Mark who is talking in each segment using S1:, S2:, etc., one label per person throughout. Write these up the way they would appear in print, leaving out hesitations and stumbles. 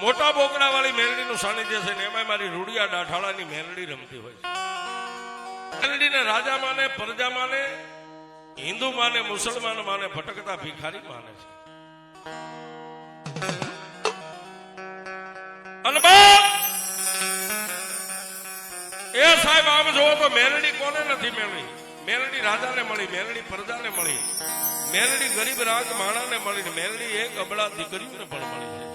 S1: મોટા બોકડા વાળી મેલડીનું સાનિધ્ય છે ને એમાં મારી રૂડિયા ડાઠાળાની મેલડી રમતી હોય છે. મેલડીને રાજા માને, પ્રજા માને, હિન્દુ માને, મુસલમાન માને, ભટકતા ભિખારી માને છે. અને એ સાહેબ આમ જોવો તો મેલડી કોને નથી મળી? મેલડી રાજાને મળી, મેલડી પ્રજાને મળી, મેલડી ગરીબ રાજ માણાને મળી, મેલડી એક અબળા દીકરીઓને પણ મળી છે.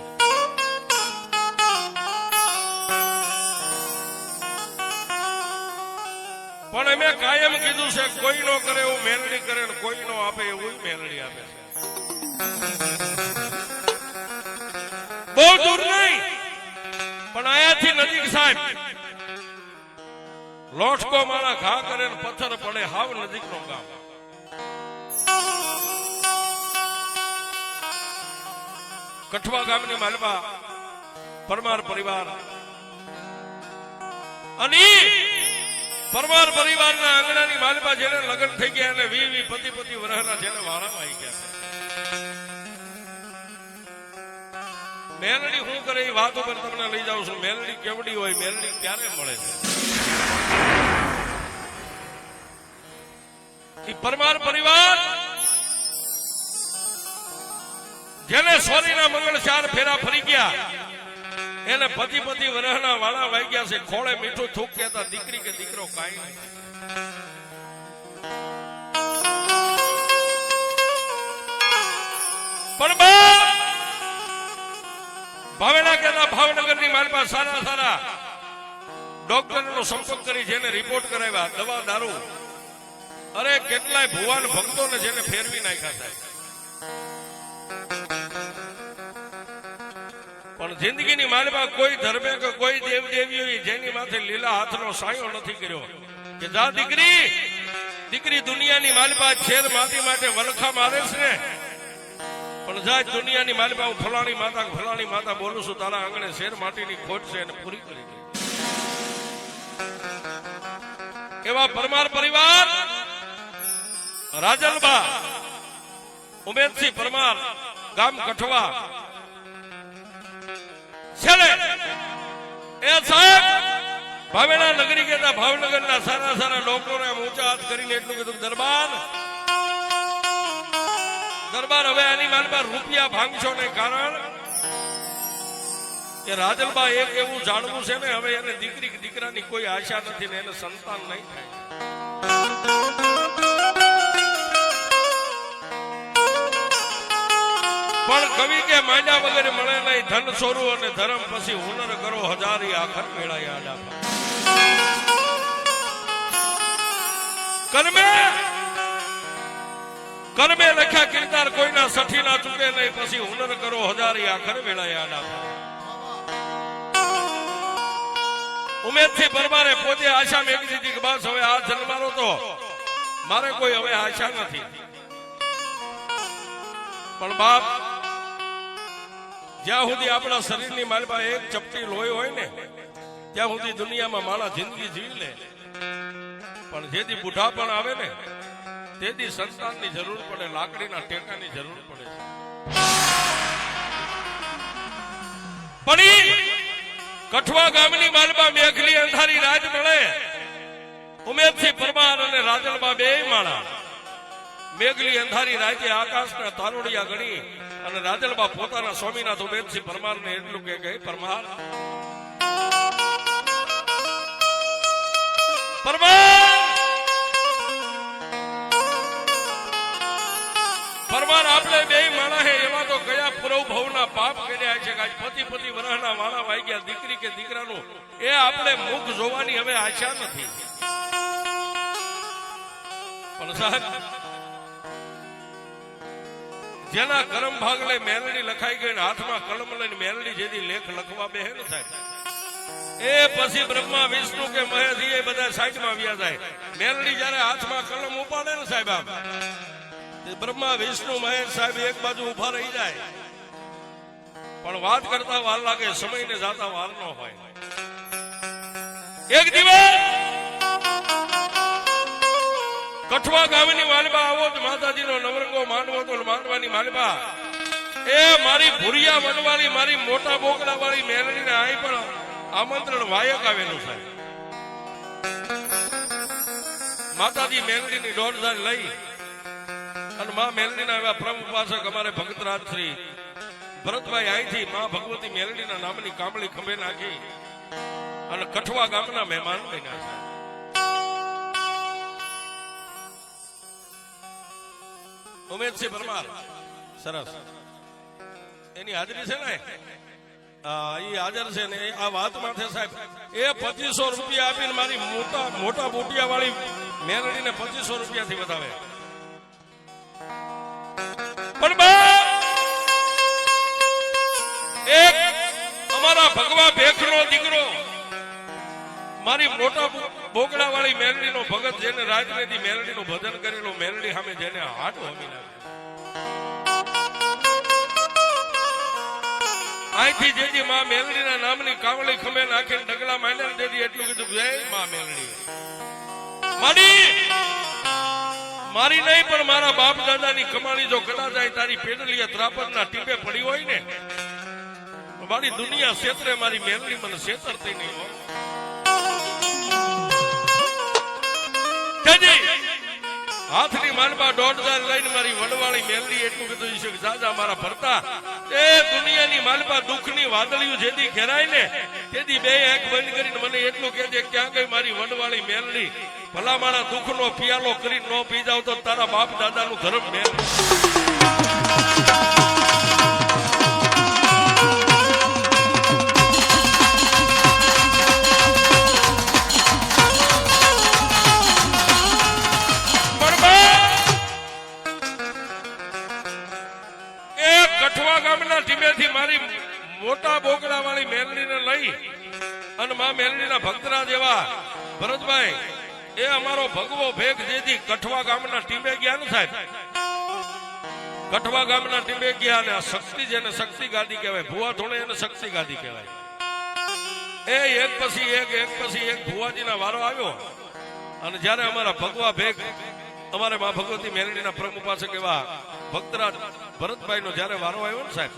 S1: પણ અમે કાયમ કીધું છે કોઈ નો કરે એવું મેલડી કરે, કોઈ નો આપે એવું મેલડી આપે છે. બહુ દૂર નહીં પણ આયાથી નજીક સાહેબ લોટકો મારા ઘા કરે ને પથ્થર પડે, હાવ નજીક નો ગામ. કઠવા ગામની માલમાં પરમાર પરિવાર અને પરમાર પરિવારના આંગણાની માલમાં જેને લગ્ન થઈ ગયા અને 20 પતિ વર્ષના જેને વારામાં આવી ગયા છે. મેલડી શું કરે એ વાત ઉપર તમને લઈ જાઉં છું. મેલડી કેવડી હોય, મેલડી ક્યારે મળે છે? પરમાર પરિવાર જેને સોરીના મંગળ 4 ફેરા ફરી ગયા, એને પતિ વરહના વાળા વાઈ ગયા છે. ખોળે મીઠું થૂક કહેતા દીકરી કે દીકરો કાંઈ નહીં. પણ ભાવેણા કહેતા ભાવનગરની માલમાં સારા ડોક્ટરનો સંપર્ક કરી જેને રિપોર્ટ કરાવ્યા, દવા દારૂ, અરે કેટલાય ભુવાન ભક્તોને જેને ફેરવી નાખ્યા થાય. પણ જિંદગીની માલમાં કોઈ ધર્મે કે કોઈ દેવદેવીઓ જેની માથે લીલા હાથનો સાયો નથી કર્યો કે જા દીકરી દુનિયાની માલમાં છેર માટી માટે વલખા મારે છે ને, પણ જા દુનિયાની માલમાં હું ફલાણી માતા બોલું છું, તારા આંગણે શેર માટીની ખોટ છે એને પૂરી કરી દે. એવા પરમાર પરિવાર રાજલબા ઉમેદસિંહ પરમાર ગામ કઠવા છેલ્લે એ સાહેબ ભાવેણા નગરી કહેતા ભાવનગરના સારા ડોક્ટરોને ઊંચા હાથ કરીને એટલું કીધું, દરબાર હવે આની માલમાં રૂપિયા ભાંગશો ને, કારણ કે રાજલબા એક એવું જાણવું છે ને, હવે એને દીકરાની કોઈ આશા નથી ને એને સંતાન નહીં થાય. પણ કવિ કે માંડ્યા વગર મળે નહીં, ધન સોરું અને ધર્મ પછી હુનર કરો હજારી આખર મેળાયા આડા. કર્મે લખ્યા કિરદાર કોઈના સઠી ના ચૂકે નહીં, પછી હુનર કરો હજારી આખર મેળાયા આડા. ઉમેદસિંહ પરમારે પોતે આશા મેળવી દીધી કે બસ હવે આ જન્મારો તો મારે કોઈ હવે આશા નથી. પણ બાપ, જ્યાં સુધી આપણા શરીરની માલમાં એક ચપટી લોહી હોય ને ત્યાં સુધી દુનિયામાં માણસ જિંદગી જીવી લે. પણ જેથી બુઢા પણ આવે ને તેથી સંતાનની જરૂર પડે, લાકડીના ટેકાની જરૂર પડે છે. પણ કઠવા ગામની માલમાં મેઘલી અંધારી રાજ મળે. ઉમેદસિંહ પરમાર અને રાજલબા બે માણા મેઘલી અંધારી રાજે આકાશના તારોડિયા ગણી અને રાજલબા પોતાના સ્વામીનાથ ઉમેદસિંહ પરમારને એટલું કે પરમાર આપણે બે માણા હે એવા તો કયા પૂર્વ ભવના પાપ કર્યા છે કે પતિ વરહના વાળા વાઈ ગયા, દીકરી કે દીકરાનું એ આપણે મુખ જોવાની હવે આશા નથી. પણ સાહેબ, જેના કર્મ ભાગલે મેલડી લખાઈ ગઈ, હાથમાં કલમ લઈને મેલડી જેથી લેખ લખવા બે ને સાહેબ, એ પછી બ્રહ્મા વિષ્ણુ કે મહેશ એ બધા સાઈડમાં વ્યા જાય. મેલડી જયારે હાથમાં કલમ ઉપાડે ને સાહેબ, આમ બ્રહ્મા વિષ્ણુ મહેશ સાહેબ એક બાજુ ઉભા રહી જાય. પણ વાત કરતા વાર લાગે, સમયને જાતા વાર ન હોય. એક દિવસ કઠવા ગામની માલબા આવો જ માતાજીનો નવરંગો માનવો તો માનવાની માલબા એ મારી ભુરિયા વનવાળી મારી મોટા બોકડા વાળી મેલડીને અહીં પણ આમંત્રણ વાયક આવેલું છે. માતાજી મેલડીની દોડધાર લઈ અને માં મેલડીના એવા પ્રમુખ ઉપાસક અમારે ભગતરાજ શ્રી ભરતભાઈ અહીંથી માં ભગવતી મેલડીના નામની કામળી ખંભે નાખી અને કઠવા ગામના મહેમાન બન્યા છે. ઉમેદસિંહ પરમાર સરસ એની હાજરી છે ને એ હાજર છે ને આ વાત માથે સાહેબ એ 2500 રૂપિયા આપીને મારી મોટા બોટિયા વાળી મેલડીને 2500 રૂપિયાથી વધાવે. પણ એક અમારા ભગવા ભેખનો દીકરો મારી મોટા બોકડા વાળી મેલડી નો ભગત જેને રાજનીતિ મેલડી નું ભજન કરેલું મેલડી સામે જેને હાથ હોમી અહીંથી જેથી માં મેલડીના નામની કાવળી ખમે નાખીને ડગલા માંડ્યા તેથી એટલું કીધું જય માં મેલડી. મારી નહીં પણ મારા બાપ દાદાની કમાણી જો કદાચ તારી પેડલીએ ત્રાપરના ટીપે પડી હોય ને મારી દુનિયા ક્ષેત્રે મારી મેલડી મને છેતરતી નહીં હોય. હાથની માનબા દોડદાર લઈને મારી વડવાળી મેલડી એટલું કીધું છે કે દાદા મારા ભરતા એ દુનિયાની માલપા દુઃખની વાદળીઓ જેથી ઘેરાય ને તેથી બે આંખ બંધ કરીને મને એટલું કહેજે ક્યાં ગઈ મારી વડવાળી મેલડી. ભલા મારા દુઃખનો પિયાલો કરી ન પી જાવ તો તારા બાપ દાદાનું ધર્મ મેલ. ટીમેથી મારી મોટા બોકડા વાળી મેલડીને લઈ અને માં મેલડીના ભક્તરાજ એવા ભરતભાઈ એ અમારો ભગવો ભેગ જેથી કઠવા ગામના ટીમે ગયા ને સાહેબ કઠવા ગામના ટીમે ગયા અને આ શક્તિ જેને શક્તિ ગાદી કહેવાય ભુવા થોડે એને શક્તિ ગાદી કહેવાય. એ એક પછી એક ભુવાજીના વારો આવ્યો અને જયારે અમારા ભગવા ભેગ અમારે માં ભગવતી મેલડીના પ્રમુખ ઉપાસક એવા ભક્તરાજ ભરતભાઈ નો જયારે વારો આવ્યો ને સાહેબ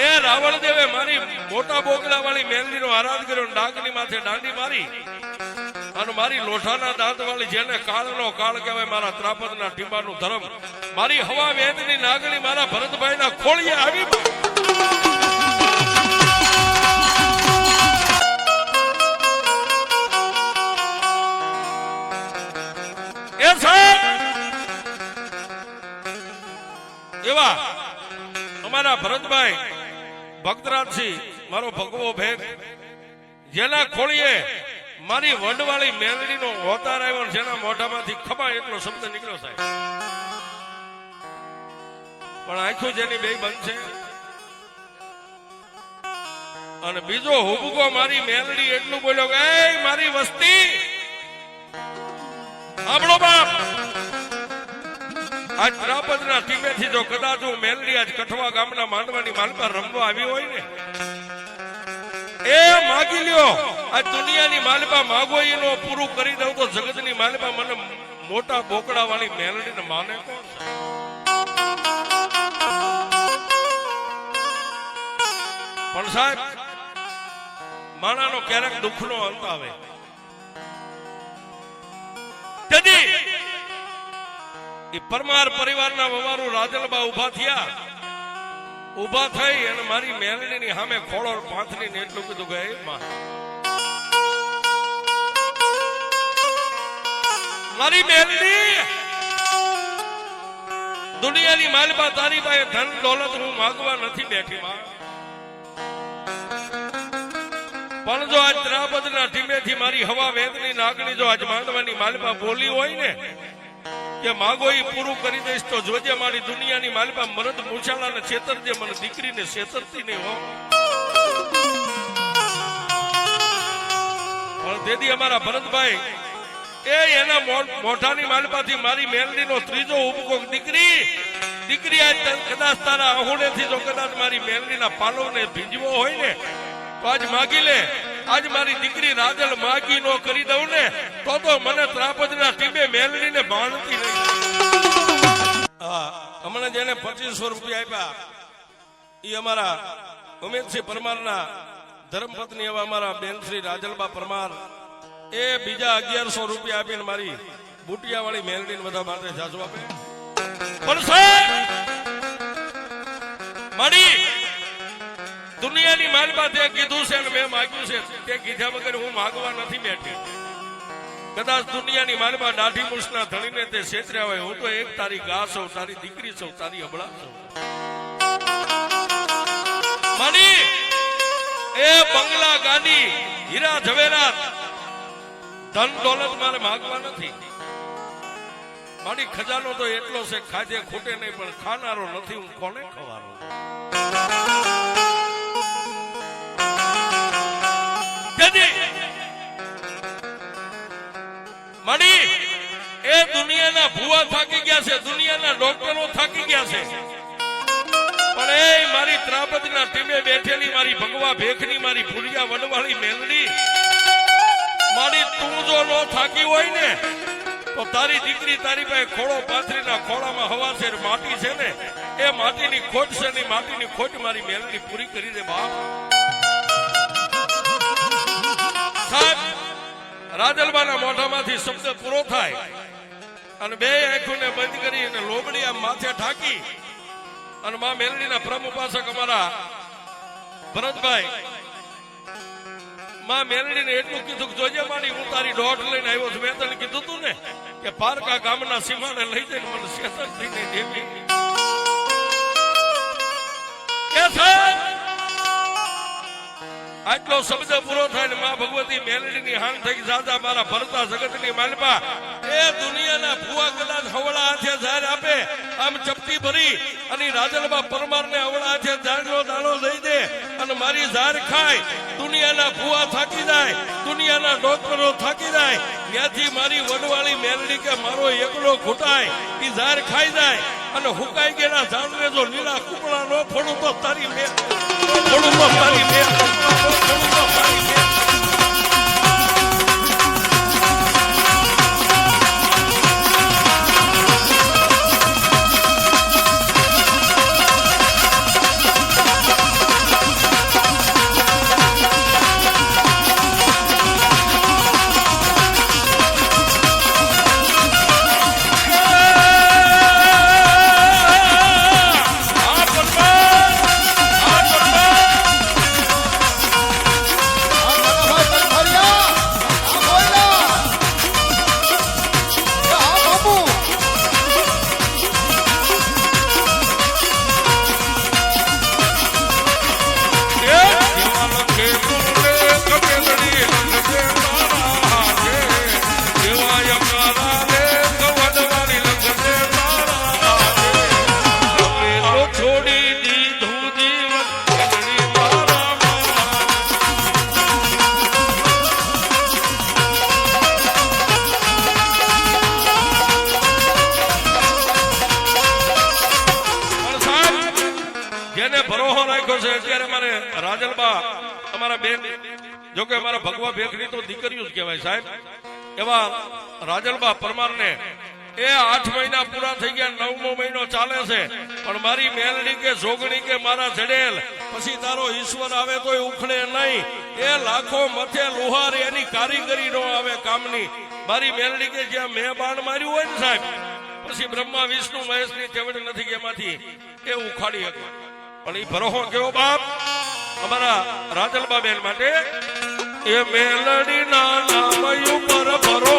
S1: એ રાવણ દેવે મારી મોટા બોકડા વાળી મેલડી નો આરાધ કર્યો ડાકની માથે દાંડી મારી અને મારી લોઠાના દાંત વાળી જેને કાળનો કાળ કહેવાય મારા ત્રાપદના ટીંબાનું ધર્મ મારી હવા વેદની નાગણી મારા ભરતભાઈ ના ખોળીએ આવી. એવા અમારા ભરતભાઈ ભક્તરાજસિંહ મારો ભગવો ભેગ જેના ખોળીએ મારી વડવાળી મેલડી નો અવતાર આવ્યો જેના મોઢામાંથી ખબા એટલો શબ્દ નીકળ્યો સાહેબ. પણ આખું જેની બે બનશે અને બીજો હુબકો મારી મેલડી એટલું બોલ્યો કે મારી વસ્તી આપણો બાપ આજ ત્રાપદના ટીમેથી જો કદાચ હું મેલડી આજ કઠવા ગામના માંડવાની માલપા રમવા આવી હોય ને એ માગી લ્યો આજ દુનિયાની માલપા માગો એનો પૂરું કરી દઉં તો જગતની માલપા મને મોટા બોકડા વાળી મેલડીને માને કોણ. પણ સાહેબ માણાનો ક્યારેક દુઃખનો અંત આવે પરમાર પરિવારના વવારું રાજલબા ઉભા થયા ઉભા થઈ અને મારી મેલડીની સામે ખોળો પાથરીને એટલું કીધું કે મારી મેલડી દુનિયાની માલપા તારી પાસે ધન દોલત હું માગવા નથી બેઠી માં પણ જો આજ ત્રાપદના ટીમેથી મારી હવા વેદની નાગણી જો આજ માંડવાની માલપા બોલી હોય ને કે માગો એ પૂરું કરી દઈશ તો જોજે મારી દુનિયાની માલપા મરદ મૂછાળાને છેતરજે મને દીકરીને છેતરતી નહીં હો. પણ તેથી અમારા ભરતભાઈ એ એના મોઢાની માલપાથી મારી મેલડીનો ત્રીજો ઉપકો દીકરી આજ કદાચ તારા આહુડેથી જો કદાચ મારી મેલડીના પાલવને ભીંજવો હોય ને તો આજ માગી લે. આજ મારી દીકરી રાજલ માગી નો કરી દઉં ને તો મને ત્રાપદના ટીમે મેલડીને બાંધતી નહીં. હમણાં જેને 2500 રૂપિયા આપ્યા એ અમારા ઉમેદસિંહ પરમારના ધર્મપત્ની એવા અમારા બેન શ્રી રાજલબા પરમાર એ બીજા 1100 રૂપિયા આપીને મારી બુટિયા વાળી મેલડીને બધા માટે જાજુ આપે. પણ સાહેબ મારી દુનિયાની માલમાં તે કીધું છે ને મેં માગ્યું છે તે કીધા વગર હું માગવા નથી બેઠી. કદાચ દુનિયાની માલમાં દાઢી મૂછના ધણીને તે છેતર્યા હોય, હું તો એક તારી ગા છું, તારી દીકરી છું, તારી અબળા છું. માની એ બંગલા ગાડી હીરા ઝવેરાત ધન દોલત મારે માગવા નથી. મારી ખજાનો તો એટલો છે ખાજે ખૂટે નહીં, પણ ખાનારો નથી, હું કોને ખવાનો. મારી એ દુનિયાના ભુવા થાકી ગયા છે, દુનિયાના ડોક્ટરો થાકી ગયા છે, પણ એ મારી ત્રાપદના ટીમે બેઠેલી મારી ભગવા ભેખની મારી ભૂલિયા વડવાળી મેલડી મારી તું જો ન થાકી હોય ને તો તારી દીકરી તારી પાસે ખોળો પાથરીના ખોળામાં હવા છે માટી છે ને એ માટીની ખોટ છે ને માટીની ખોટ મારી મેલડી પૂરી કરી દે બાપ. સાહેબ રાજલબાના મોઢામાંથી શબ્દ પૂરો થાય અને બે આંખોને બંધ કરી અને લોબડી આમ માથે ઢાંકી અને માં મેલડીના પ્રમ ઉપાસક અમારા ભરતભાઈ માં મેલડીને એટલું કીધું કે જોજે મારી હું તારી દોઢ લઈને આવ્યો છું. મેં તને કીધું તું ને કે પારકા ગામના સીમાને લઈ જઈને મને શેતરથી નહીં દેવી. આટલો શબ્દ પૂરો થાય ને માં ભગવતી મેલડીની હાન થઈ સાદા મારા ભરતા જગતની માલપા એ દુનિયાના ભુવા કદાચ હવળા હાથે જાહેર આપે આમ ચપટી ભરી અને રાજલબા પરમારને હવળા હાથે જાહેરનો દાણો દઈ દે અને મારી જાહેર ખાય. દુનિયાના ભુવા થાકી જાય, દુનિયાના ડોક્ટરો થાકી જાય, ત્યાંથી મારી વડવાળી મેલડી કે મારો એકલો ઘૂંટાય એ જાહેર ખાઈ જાય અને હુકાઈ ગયેલા ઝાડને જો લીલા કુકડા નો ફોડું તો તારી મેં ફોડું તો તારી મેં ફોડું તો તારી મેં. રાજલબા અમારા બેન જો કે અમારા ભગવા ભેખની તો દીકરીઓ જ કહેવાય સાહેબ એવા રાજલબા પરમારને એ 8 મહિના પૂરા થઈ ગયા, 9મો મહિનો ચાલે છે, પણ મારી મેલડી કે જોગણી કે મારા જડેલ પછી તારો ઈશ્વર આવે તોય ઉખડે નહીં. એ લાખો મથે લુહાર એની કારીગરી નો આવે કામની. મારી મેલડી કે જ્યાં મેં બાણ માર્યું હોય ને સાહેબ પછી બ્રહ્મા વિષ્ણુ મહેશની તેવડ નથી કે એમાંથી એ ઉખાડી શકે. પણ એ ભરોહો કેવો બાપ અમારા રાજલબા બેન માટે એ મેલડી ના નામ ઉપર ભરો